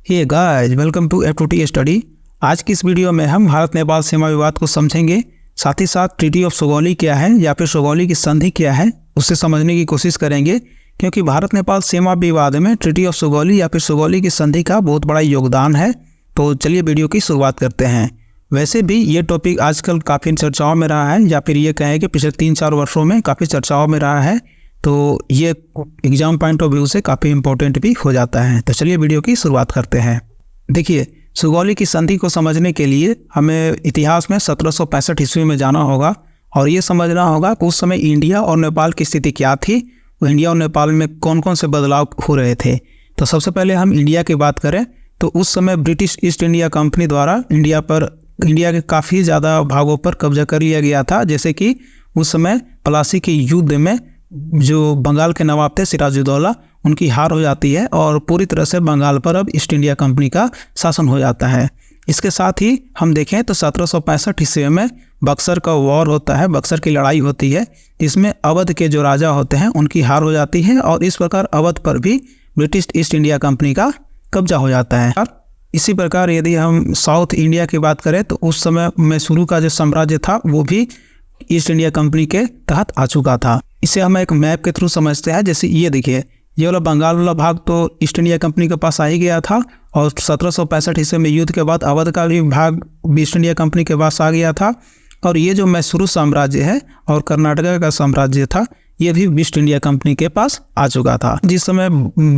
Hey guys, welcome to F2T study. आज की इस वीडियो में हम भारत नेपाल सीमा विवाद को समझेंगे, साथ ही साथ ट्रीटी ऑफ सुगौली क्या है या फिर सुगौली की संधि क्या है उसे समझने की कोशिश करेंगे, क्योंकि भारत नेपाल सीमा विवाद में ट्रीटी ऑफ सुगौली या फिर सुगौली की संधि का बहुत बड़ा योगदान है। तो चलिए वीडियो की शुरुआत करते हैं। वैसे भी ये टॉपिक आजकल काफ़ी चर्चाओं में रहा है, या फिर ये कहें कि पिछले 3-4 वर्षों में काफ़ी चर्चाओं में रहा है, तो ये एग्जाम पॉइंट ऑफ व्यू से काफ़ी इंपॉर्टेंट भी हो जाता है। तो चलिए वीडियो की शुरुआत करते हैं। देखिए, सुगौली की संधि को समझने के लिए हमें इतिहास में 1765 ईस्वी में जाना होगा और ये समझना होगा कि उस समय इंडिया और नेपाल की स्थिति क्या थी, वो इंडिया और नेपाल में कौन कौन से बदलाव हो रहे थे। तो सबसे पहले हम इंडिया की बात करें तो उस समय ब्रिटिश ईस्ट इंडिया कंपनी द्वारा इंडिया के काफ़ी ज़्यादा भागों पर कब्जा कर लिया गया था। जैसे कि उस समय प्लासी के युद्ध में जो बंगाल के नवाब थे सिराजुद्दौला, उनकी हार हो जाती है और पूरी तरह से बंगाल पर अब ईस्ट इंडिया कंपनी का शासन हो जाता है। इसके साथ ही हम देखें तो 1765 ईस्वी में बक्सर का वॉर होता है, बक्सर की लड़ाई होती है, जिसमें अवध के जो राजा होते हैं उनकी हार हो जाती है और इस प्रकार अवध पर भी ब्रिटिश ईस्ट इंडिया कंपनी का कब्जा हो जाता है। इसी प्रकार यदि हम साउथ इंडिया की बात करें तो उस समय मैसूरू का जो साम्राज्य था वो भी ईस्ट इंडिया कंपनी के तहत आ चुका था। इसे हम एक मैप के थ्रू समझते हैं। जैसे ये देखिए, ये वाला बंगाल वाला भाग तो ईस्ट इंडिया कंपनी के पास आ ही गया था और 1765 ईस्वी में युद्ध के बाद अवध का भी भाग ईस्ट इंडिया कंपनी के पास आ गया था। और ये जो मैसूरू साम्राज्य है और कर्नाटका का साम्राज्य था, ये भी ईस्ट इंडिया कंपनी के पास आ चुका था। जिस समय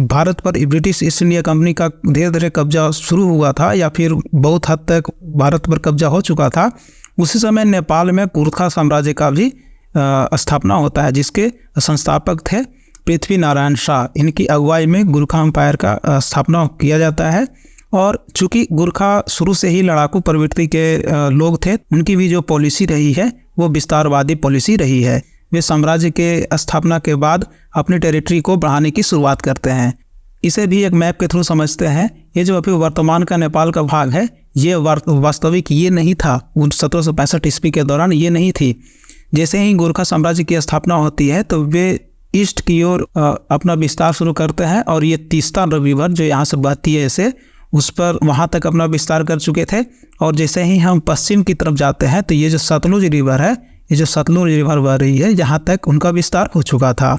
भारत पर ब्रिटिश ईस्ट इंडिया कंपनी का धीरे धीरे कब्जा शुरू हुआ था या फिर बहुत हद तक भारत पर कब्जा हो चुका था, उसी समय नेपाल में गुरखा साम्राज्य का भी स्थापना होता है, जिसके संस्थापक थे पृथ्वी नारायण शाह। इनकी अगुवाई में गुरखा एम्पायर का स्थापना किया जाता है। और चूंकि गुरखा शुरू से ही लड़ाकू प्रवृत्ति के लोग थे, उनकी भी जो पॉलिसी रही है वो विस्तारवादी पॉलिसी रही है। वे साम्राज्य के स्थापना के बाद अपनी टेरिटरी को बढ़ाने की शुरुआत करते हैं। इसे भी एक मैप के थ्रू समझते हैं। ये जो अभी वर्तमान का नेपाल का भाग है, ये वास्तविक ये नहीं था, 1765 ईस्वी के दौरान ये नहीं थी। जैसे ही गोरखा साम्राज्य की स्थापना होती है तो वे ईस्ट की ओर अपना विस्तार शुरू करते हैं और ये तीस्ता रिवर जो यहाँ से बहती है इसे उस पर वहाँ तक अपना विस्तार कर चुके थे। और जैसे ही हम पश्चिम की तरफ जाते हैं तो ये जो सतलुज रिवर है, ये जो सतलुज रिवर बह रही है, यहाँ तक उनका विस्तार हो चुका था।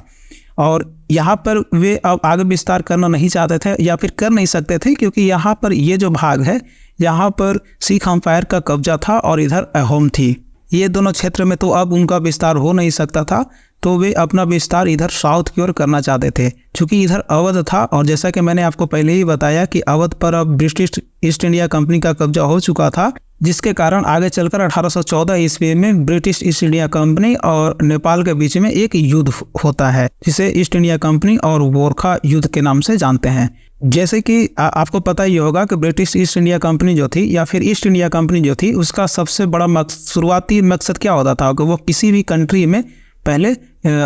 और यहाँ पर वे अब आगे विस्तार करना नहीं चाहते थे या फिर कर नहीं सकते थे, क्योंकि यहाँ पर ये जो भाग है यहाँ पर सिख एम्पायर का कब्जा था और इधर अहोम थी। ये दोनों क्षेत्र में तो अब उनका विस्तार हो नहीं सकता था, तो वे अपना विस्तार इधर साउथ की ओर करना चाहते थे। क्योंकि इधर अवध था और जैसा कि मैंने आपको पहले ही बताया कि अवध पर अब ब्रिटिश ईस्ट इंडिया कंपनी का कब्जा हो चुका था, जिसके कारण आगे चलकर 1814 ईस्वी में ब्रिटिश ईस्ट इंडिया कंपनी और नेपाल के बीच में एक युद्ध होता है, जिसे ईस्ट इंडिया कंपनी और गोरखा युद्ध के नाम से जानते हैं। जैसे कि आपको पता ही होगा कि ब्रिटिश ईस्ट इंडिया कंपनी जो थी या फिर ईस्ट इंडिया कंपनी जो थी, उसका सबसे बड़ा शुरुआती मकसद क्या होता था कि वो किसी भी कंट्री में पहले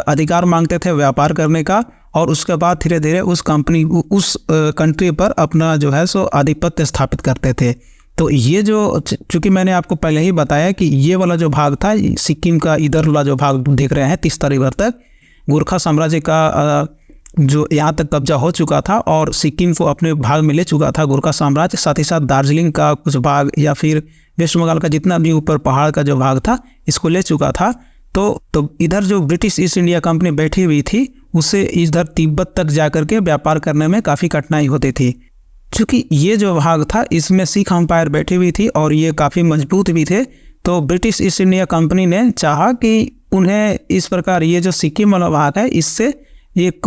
अधिकार मांगते थे व्यापार करने का, और उसके बाद धीरे धीरे उस कंट्री पर अपना जो है सो आधिपत्य स्थापित करते थे। तो ये जो, चूँकि मैंने आपको पहले ही बताया कि ये वाला जो भाग था, सिक्किम का इधर वाला जो भाग देख रहे हैं तीस्ता रिवर तक, गोरखा साम्राज्य का जो यहाँ तक कब्जा हो चुका था और सिक्किम को अपने भाग में ले चुका था गोरखा साम्राज्य। साथ ही साथ दार्जिलिंग का कुछ भाग या फिर वेस्ट बंगाल का जितना भी ऊपर पहाड़ का जो भाग था, इसको ले चुका था। तो इधर जो ब्रिटिश ईस्ट इंडिया कंपनी बैठी हुई थी, उसे इधर तिब्बत तक जाकर के व्यापार करने में काफ़ी कठिनाई होती थी। क्योंकि ये जो भाग था इसमें सिख एम्पायर बैठी हुई थी और ये काफ़ी मजबूत भी थे, तो ब्रिटिश ईस्ट इंडिया कंपनी ने चाहा कि उन्हें इस प्रकार ये जो सिक्किम वाला भाग है इससे एक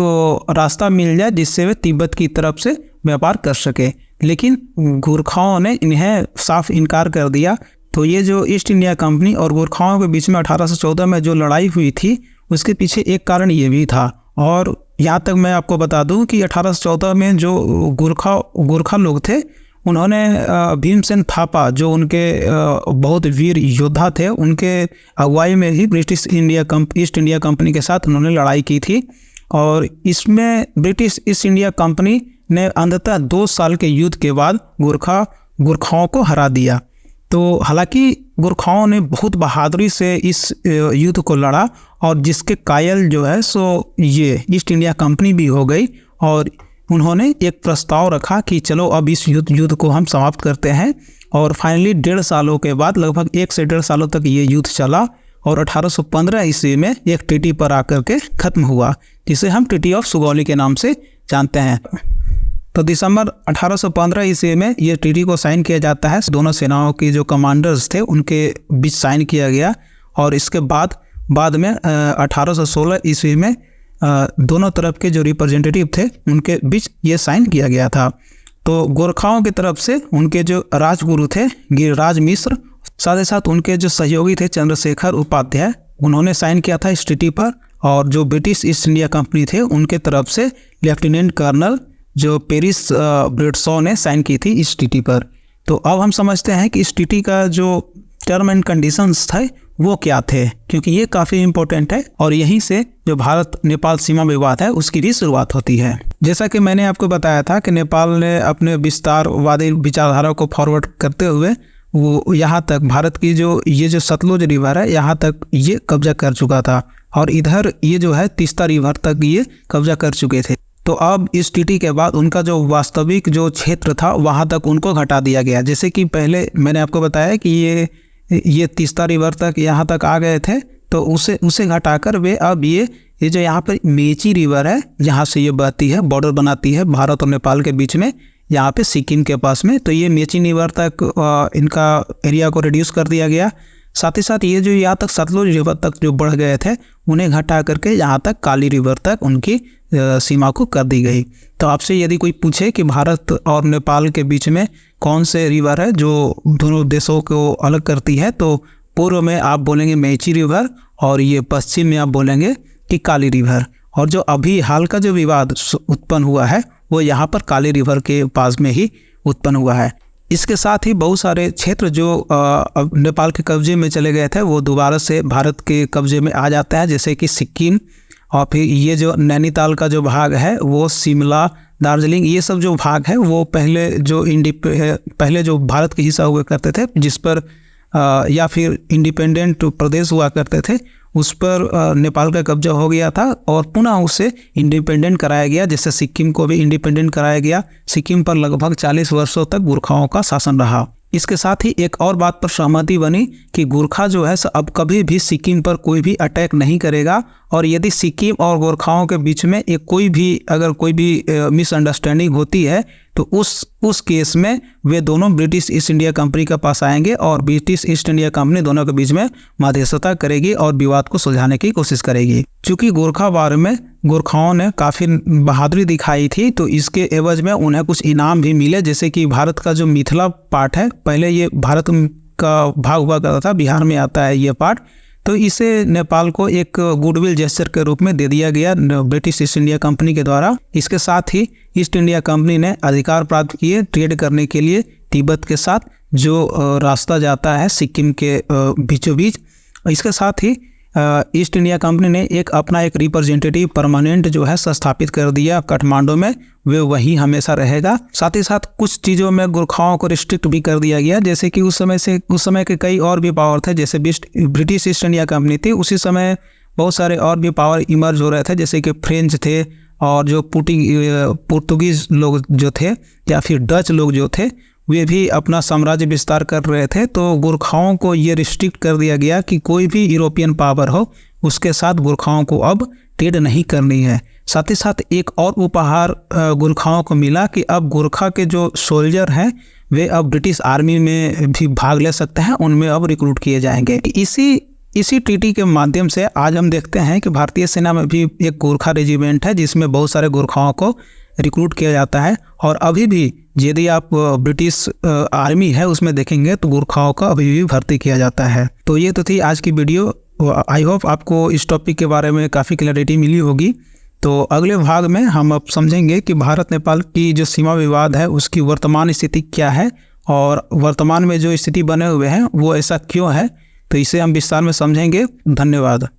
रास्ता मिल जाए जिससे वे तिब्बत की तरफ से व्यापार कर सके। लेकिन गोरखाओं ने इन्हें साफ इनकार कर दिया। तो ये जो ईस्ट इंडिया कंपनी और गोरखाओं के बीच में 1814 में जो लड़ाई हुई थी, उसके पीछे एक कारण ये भी था। और यहाँ तक मैं आपको बता दूं कि 1814 में जो गोरखा लोग थे, उन्होंने भीमसेन थापा जो उनके बहुत वीर योद्धा थे, उनके अगुवाई में ही ब्रिटिश ईस्ट इंडिया कंपनी के साथ उन्होंने लड़ाई की थी। और इसमें ब्रिटिश ईस्ट इंडिया कंपनी ने अंततः 2 साल के युद्ध के बाद गोरखाओं को हरा दिया। तो हालांकि गोरखाओं ने बहुत बहादुरी से इस युद्ध को लड़ा और जिसके कायल जो है सो ये ईस्ट इंडिया कंपनी भी हो गई और उन्होंने एक प्रस्ताव रखा कि चलो अब इस युद्ध को हम समाप्त करते हैं। और फाइनली 1.5 सालों के बाद, लगभग 1 से 1.5 सालों तक ये युद्ध चला और 1815 ईस्वी में एक ट्रीटी पर आकर के खत्म हुआ, जिसे हम ट्रीटी ऑफ सुगौली के नाम से जानते हैं। तो दिसंबर 1815 ईस्वी में ये ट्रीटी को साइन किया जाता है। दोनों सेनाओं के जो कमांडर्स थे उनके बीच साइन किया गया। और इसके बाद में 1816 ईस्वी में दोनों तरफ के जो रिप्रेजेंटेटिव थे उनके बीच ये साइन किया गया था। तो गोरखाओं की तरफ से उनके जो राजगुरु थे गिरिराज मिश्र, साथ ही साथ उनके जो सहयोगी थे चंद्रशेखर उपाध्याय, उन्होंने साइन किया था इस ट्रीटी पर। और जो ब्रिटिश ईस्ट इंडिया कंपनी थे उनके तरफ से लेफ्टिनेंट कर्नल जो पेरिस ब्रिटसॉ ने साइन की थी इस ट्रीटी पर। तो अब हम समझते हैं कि इस ट्रीटी का जो टर्म एंड कंडीशंस थे वो क्या थे, क्योंकि ये काफ़ी इंपॉर्टेंट है और यहीं से जो भारत नेपाल सीमा विवाद है उसकी भी शुरुआत होती है। जैसा कि मैंने आपको बताया था कि नेपाल ने अपने विस्तारवादी विचारधारा को फॉरवर्ड करते हुए वो यहाँ तक भारत की ये जो सतलुज रिवर है यहाँ तक ये कब्जा कर चुका था, और इधर ये जो है तीस्ता रिवर तक ये कब्जा कर चुके थे। तो अब इस ट्रीटी के बाद उनका जो वास्तविक जो क्षेत्र था वहाँ तक उनको घटा दिया गया। जैसे कि पहले मैंने आपको बताया कि ये तीस्ता रिवर तक यहाँ तक आ गए थे, तो उसे घटाकर वे अब ये जो यहाँ पर मेची रिवर है जहाँ से ये बहती है, बॉर्डर बनाती है भारत और नेपाल के बीच में, यहाँ पे सिक्किम के पास में, तो ये मेची रिवर तक इनका एरिया को रिड्यूस कर दिया गया। साथ ही साथ ये जो यहाँ तक सतलुज रिवर तक जो बढ़ गए थे उन्हें घटा करके यहाँ तक काली रिवर तक उनकी सीमा को कर दी गई। तो आपसे यदि कोई पूछे कि भारत और नेपाल के बीच में कौन से रिवर है जो दोनों देशों को अलग करती है, तो पूर्व में आप बोलेंगे मेची रिवर और ये पश्चिम में आप बोलेंगे कि काली रिवर। और जो अभी हाल का जो विवाद उत्पन्न हुआ है वो यहाँ पर काली रिवर के पास में ही उत्पन्न हुआ है। इसके साथ ही बहुत सारे क्षेत्र जो नेपाल के कब्जे में चले गए थे वो दोबारा से भारत के कब्जे में आ जाता है, जैसे कि सिक्किम, और फिर ये जो नैनीताल का जो भाग है वो शिमला, दार्जिलिंग, ये सब जो भाग है वो पहले जो भारत के हिस्सा हुआ करते थे जिस पर या फिर इंडिपेंडेंट प्रदेश हुआ करते थे उस पर नेपाल का कब्जा हो गया था और पुनः उसे इंडिपेंडेंट कराया गया। जैसे सिक्किम को भी इंडिपेंडेंट कराया गया। सिक्किम पर लगभग 40 वर्षों तक गोरखाओं का शासन रहा। इसके साथ ही एक और बात पर सहमति बनी कि गोरखा जो है अब कभी भी सिक्किम पर कोई भी अटैक नहीं करेगा, और यदि सिक्किम और गोरखाओं के बीच में अगर कोई भी मिसअंडरस्टैंडिंग होती है तो उस केस में वे दोनों ब्रिटिश ईस्ट इंडिया कंपनी के पास आएंगे और ब्रिटिश ईस्ट इंडिया कंपनी दोनों के बीच में मध्यस्थता करेगी और विवाद को सुलझाने की कोशिश करेगी। चूँकि गोरखा वार में गोरखाओं ने काफ़ी बहादुरी दिखाई थी तो इसके एवज में उन्हें कुछ इनाम भी मिले। जैसे कि भारत का जो मिथिला पार्ट है, पहले ये भारत का भाग हुआ करता था, बिहार में आता है ये पार्ट, तो इसे नेपाल को एक गुडविल जेस्चर के रूप में दे दिया गया ब्रिटिश ईस्ट इंडिया कंपनी के द्वारा। इसके साथ ही ईस्ट इंडिया कंपनी ने अधिकार प्राप्त किए ट्रेड करने के लिए तिब्बत के साथ, जो रास्ता जाता है सिक्किम के बीचों बीच। इसके साथ ही ईस्ट इंडिया कंपनी ने अपना एक रिप्रेजेंटेटिव परमानेंट जो है स्थापित कर दिया काठमांडू में, वे वही हमेशा रहेगा। साथ ही साथ कुछ चीज़ों में गोरखाओं को रिस्ट्रिक्ट भी कर दिया गया, जैसे कि उस समय के कई और भी पावर थे। जैसे ब्रिटिश ईस्ट इंडिया कंपनी थी उसी समय बहुत सारे और भी पावर इमर्ज हो रहे थे, जैसे कि फ्रेंच थे और जो पुर्तगीज लोग जो थे या फिर डच लोग जो थे वे भी अपना साम्राज्य विस्तार कर रहे थे। तो गोरखाओं को ये रिस्ट्रिक्ट कर दिया गया कि कोई भी यूरोपियन पावर हो उसके साथ गोरखाओं को अब ट्रेड नहीं करनी है। साथ ही साथ एक और उपहार गोरखाओं को मिला कि अब गोरखा के जो सोल्जर हैं वे अब ब्रिटिश आर्मी में भी भाग ले सकते हैं, उनमें अब रिक्रूट किए जाएंगे। इसी ट्रीटी के माध्यम से आज हम देखते हैं कि भारतीय सेना में भी एक गोरखा रेजिमेंट है जिसमें बहुत सारे गोरखाओं को रिक्रूट किया जाता है। और अभी भी यदि आप ब्रिटिश आर्मी है उसमें देखेंगे तो गोरखाओं का अभी भी भर्ती किया जाता है। तो ये तो थी आज की वीडियो। आई होप आपको इस टॉपिक के बारे में काफ़ी क्लैरिटी मिली होगी। तो अगले भाग में हम अब समझेंगे कि भारत नेपाल की जो सीमा विवाद है उसकी वर्तमान स्थिति क्या है और वर्तमान में जो स्थिति बने हुए हैं वो ऐसा क्यों है, तो इसे हम विस्तार में समझेंगे। धन्यवाद।